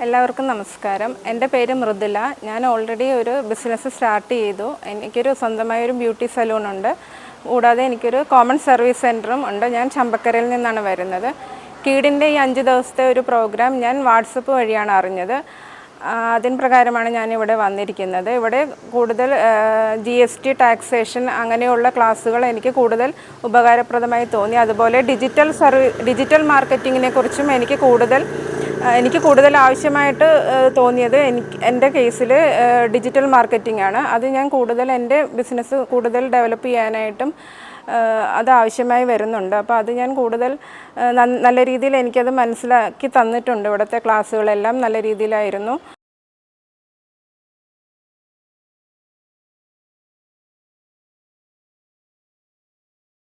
എല്ലാവർക്കും നമസ്കാരം. എൻ്റെ പേര് മൃദുല. ഞാൻ ഓൾറെഡി ഒരു ബിസിനസ് സ്റ്റാർട്ട് ചെയ്തു. എനിക്കൊരു സ്വന്തമായൊരു ബ്യൂട്ടി സലൂൺ ഉണ്ട്. കൂടാതെ എനിക്കൊരു കോമൺ സർവീസ് സെൻറ്ററും ഉണ്ട്. ഞാൻ ചമ്പക്കരയിൽ നിന്നാണ് വരുന്നത്. കീടിൻ്റെ ഈ 5 ദിവസത്തെ ഒരു പ്രോഗ്രാം ഞാൻ വാട്സപ്പ് വഴിയാണ് അറിഞ്ഞത്. അതിന് പ്രകാരമാണ് ഞാനിവിടെ വന്നിരിക്കുന്നത്. ഇവിടെ കൂടുതൽ GST ടാക്സേഷൻ അങ്ങനെയുള്ള ക്ലാസ്സുകൾ എനിക്ക് കൂടുതൽ ഉപകാരപ്രദമായി തോന്നി. അതുപോലെ ഡിജിറ്റൽ മാർക്കറ്റിങ്ങിനെ കുറിച്ചും എനിക്ക് കൂടുതൽ ആവശ്യമായിട്ട് തോന്നിയത് എൻ്റെ കേസിൽ ഡിജിറ്റൽ മാർക്കറ്റിംഗ് ആണ്. അത് ഞാൻ എൻ്റെ ബിസിനസ് കൂടുതൽ ഡെവലപ്പ് ചെയ്യാനായിട്ടും അത് ആവശ്യമായി വരുന്നുണ്ട്. അപ്പോൾ അത് ഞാൻ കൂടുതൽ നല്ല രീതിയിൽ എനിക്കത് മനസ്സിലാക്കി തന്നിട്ടുണ്ട്. ഇവിടുത്തെ ക്ലാസ്സുകളെല്ലാം നല്ല രീതിയിലായിരുന്നു.